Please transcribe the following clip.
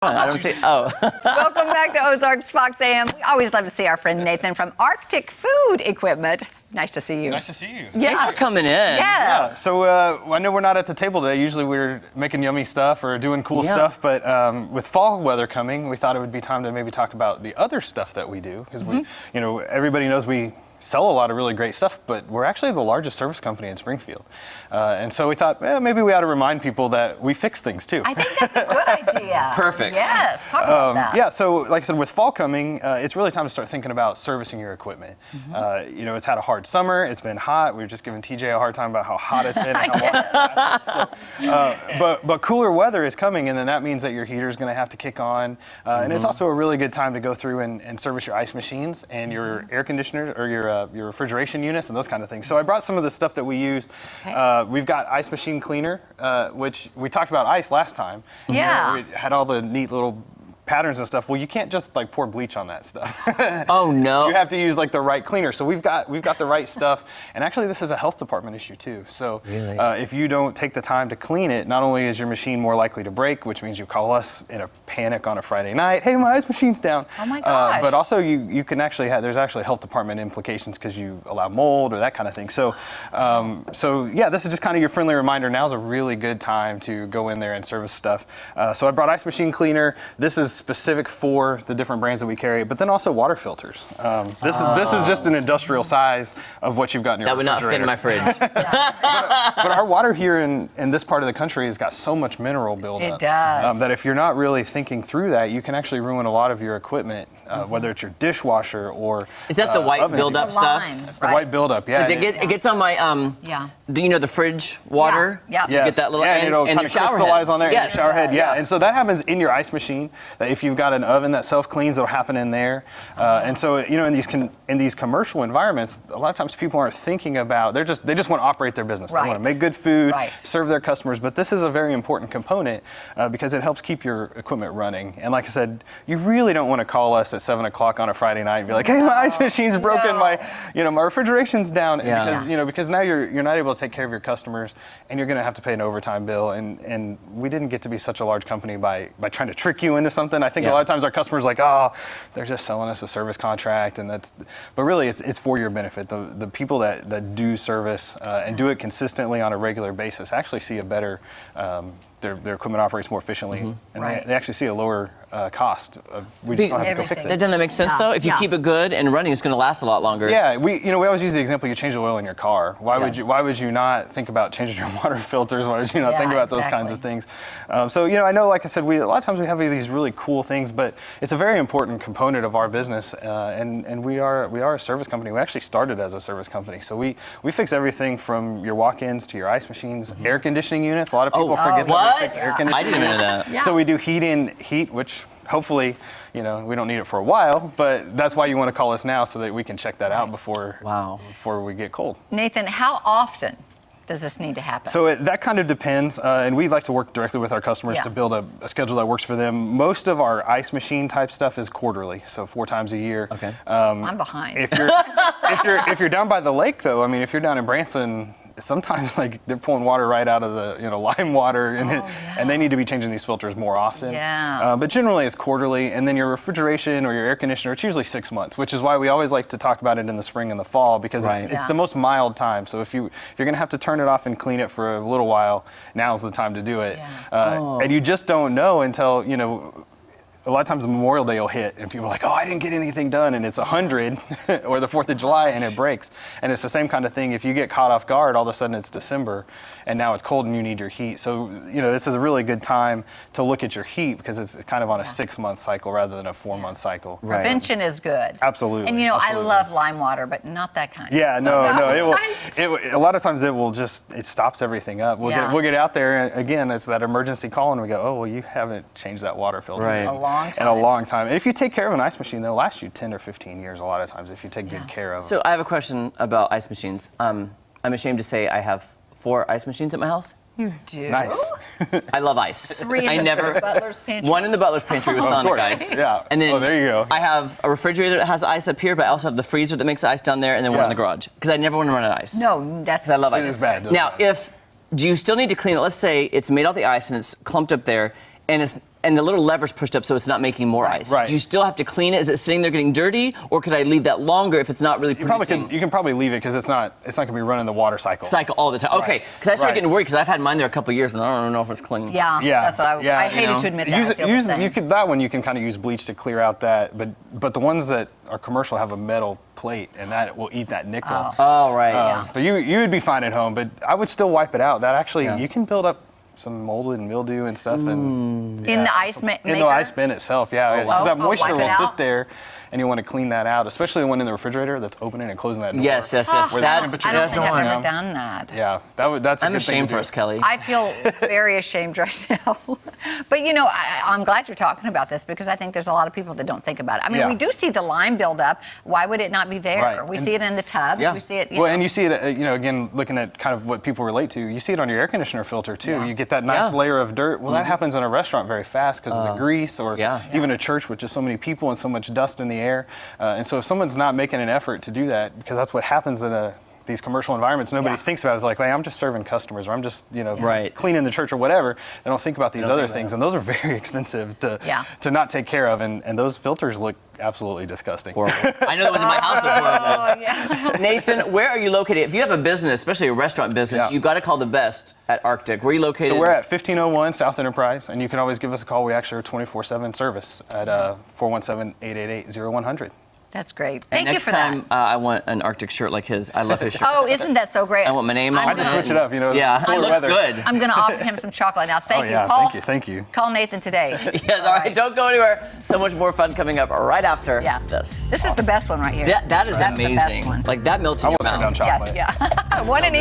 I don't see. Oh. Welcome back to Ozarks Fox AM. We always love to see our friend Nathan from Arctic Food Equipment. Nice to see you. Nice to see you. Yeah. Thanks for coming in. Yeah. So I know we're not at the table today. Usually we're making yummy stuff or doing cool stuff, but with fall weather coming, we thought it would be time to maybe talk about the other stuff that we do, because we, everybody knows we sell a lot of really great stuff, but we're actually the largest service company in Springfield. And so we thought, maybe we ought to remind people that we fix things too. I think that's a good idea. Perfect. Yes, talk about that. Yeah, so like I said, with fall coming, it's really time to start thinking about servicing your equipment. It's had a hard summer, it's been hot. We were just giving TJ a hard time about how hot it's been and how long it's lasted. But cooler weather is coming, and then that means that your heater is going to have to kick on. And it's also a really good time to go through and service your ice machines and your air conditioners or your refrigeration units and those kind of things. So I brought some of the stuff that we use. Okay. We've got ice machine cleaner, which we talked about ice last time. Yeah. We had all the neat little patterns and stuff. Well, you can't just like pour bleach on that stuff. Oh no. You have to use like the right cleaner. So we've got the right stuff. And actually this is a health department issue too. So really? If you don't take the time to clean it, not only is your machine more likely to break, which means you call us in a panic on a Friday night, hey, my ice machine's down. Oh my gosh. But also you can actually there's actually health department implications because you allow mold or that kind of thing. So yeah, this is just kind of your friendly reminder. Now's a really good time to go in there and service stuff. So I brought ice machine cleaner. This is specific for the different brands that we carry, but then also water filters. This is just an industrial size of what you've got in your refrigerator. That would not fit in my fridge. But our water here in this part of the country has got so much mineral buildup. It does. That if you're not really thinking through that, you can actually ruin a lot of your equipment, whether it's your dishwasher or Is that the white buildup stuff? It's the white buildup, yeah. It gets on my the fridge water. Yeah. You get that little and it'll kind of crystallize on there in your shower head. Yeah. And so that happens in your ice machine. That if you've got an oven that self-cleans, it'll happen in there. And so in these commercial environments, a lot of times people aren't thinking about they just want to operate their business. Right. They want to make good food, Right. serve their customers. But this is a very important component because it helps keep your equipment running. And like I said, you really don't want to call us at 7 o'clock on a Friday night and be like, hey, my ice machine's broken, my refrigeration's down, because now you're not able to take care of your customers, and you're going to have to pay an overtime bill. And we didn't get to be such a large company by trying to trick you into something. I think a lot of times our customers are like, oh, they're just selling us a service contract, but really it's for your benefit. The people that do service and do it consistently on a regular basis actually see a better. Their equipment operates more efficiently, and they actually see a lower cost. We just don't have to go fix it. Doesn't that make sense though? If you keep it good and running, it's going to last a lot longer. Yeah, we always use the example: you change the oil in your car. Why would you not think about changing your water filters? Why would you not think about those kinds of things? So I know, like I said, a lot of times we have these really cool things, but it's a very important component of our business, and we are a service company. We actually started as a service company, so we fix everything from your walk-ins to your ice machines, air conditioning units. A lot of people forget that we fix air conditioning. I didn't know that. Yeah. So we do heat, which hopefully, we don't need it for a while, but that's why you want to call us now so that we can check that out before we get cold. Nathan, how often does this need to happen? So that kind of depends, and we like to work directly with our customers to build a schedule that works for them. Most of our ice machine type stuff is quarterly, so 4 times a year. Okay. I'm behind. If you're down by the lake, though, if you're down in Branson, sometimes like they're pulling water right out of the lime water, and they need to be changing these filters more often. Yeah. But generally it's quarterly, and then your refrigeration or your air conditioner, it's usually 6 months, which is why we always like to talk about it in the spring and the fall, because it's the most mild time. So if you're going to have to turn it off and clean it for a little while, now's the time to do it. Yeah. And you just don't know until a lot of times Memorial Day will hit and people are like, oh, I didn't get anything done, and it's 100 or the 4th of July and it breaks. And it's the same kind of thing. If you get caught off guard, all of a sudden it's December and now it's cold and you need your heat. So, this is a really good time to look at your heat because it's kind of on a 6-month cycle rather than a 4-month cycle. Right. Prevention is good. Absolutely. And I love lime water, but not that kind. Yeah, no, a lot of times it stops everything up. We'll get out there, and again, it's that emergency call, and we go, oh, well, you haven't changed that water filter. Right. In a long time. And if you take care of an ice machine, they'll last you 10 or 15 years a lot of times if you take good care of them. So I have a question about ice machines. I'm ashamed to say I have 4 ice machines at my house. You do? Nice. I love ice. 3 in the butler's pantry. 1 in the butler's pantry with Sonic ice. Yeah. And then there you go. I have a refrigerator that has ice up here, but I also have the freezer that makes ice down there, and then one in the garage. Because I never want to run out of ice. No, that's... I love ice. It is bad. Now, do you still need to clean it? Let's say it's made out of the ice and it's clumped up there, and and the little lever's pushed up so it's not making more ice. Right. Do you still have to clean it? Is it sitting there getting dirty, or could I leave that longer if it's not really producing? You can probably leave it because it's not going to be running the water cycle. Cycle all the time. Okay, because I started getting worried because I've had mine there a couple years and I don't know if it's clean. Yeah, that's what I hated to admit that. That one you can kind of use bleach to clear out that, but the ones that are commercial have a metal plate and that will eat that nickel. Oh, right. But you would be fine at home, but I would still wipe it out. That actually, you can build up some mold and mildew and stuff. And, in the ice maker? In the ice bin itself, because that moisture will out. sit there, and you want to clean that out, especially the one in the refrigerator that's opening and closing that door. Yes. I don't think I've ever done that. Yeah, that's a I'm good thing ashamed to for do. us, Kelly. I feel very ashamed right now. But I'm glad you're talking about this because I think there's a lot of people that don't think about it. I mean, we do see the lime build up. Why would it not be there? Right. We see it in the tubs. Yeah. We see it. And you see it, again, looking at kind of what people relate to, you see it on your air conditioner filter too. Yeah. You get that nice layer of dirt. Well, that happens in a restaurant very fast because of the grease, or even a church with just so many people and so much dust in the air. And so if someone's not making an effort to do that, because that's what happens in these commercial environments, nobody thinks about it. It's like, hey, I'm just serving customers, or I'm just, cleaning the church or whatever. They don't think about these other things, and those are very expensive to not take care of. And those filters look absolutely disgusting. Horrible. I know the ones in my house look horrible. Oh, yeah. Nathan, where are you located? If you have a business, especially a restaurant business, you've got to call the best at Arctic. Where are you located? So we're at 1501 South Enterprise, and you can always give us a call. We actually are 24/7 service at 417-888-0100. That's great. And Thank you next for time, that. I want an Arctic shirt like his. I love his shirt. Oh, isn't that so great? I want my name on it. I just switch it up, Yeah, it looks good. I'm going to offer him some chocolate now. Thank you, yeah, Paul. thank you. Call Nathan today. Yes, all right. Don't go anywhere. So much more fun coming up right after this. This is the best one right here. That is That's the best amazing. one. Like that melts in your I mouth. want to turn down chocolate. Yeah. One in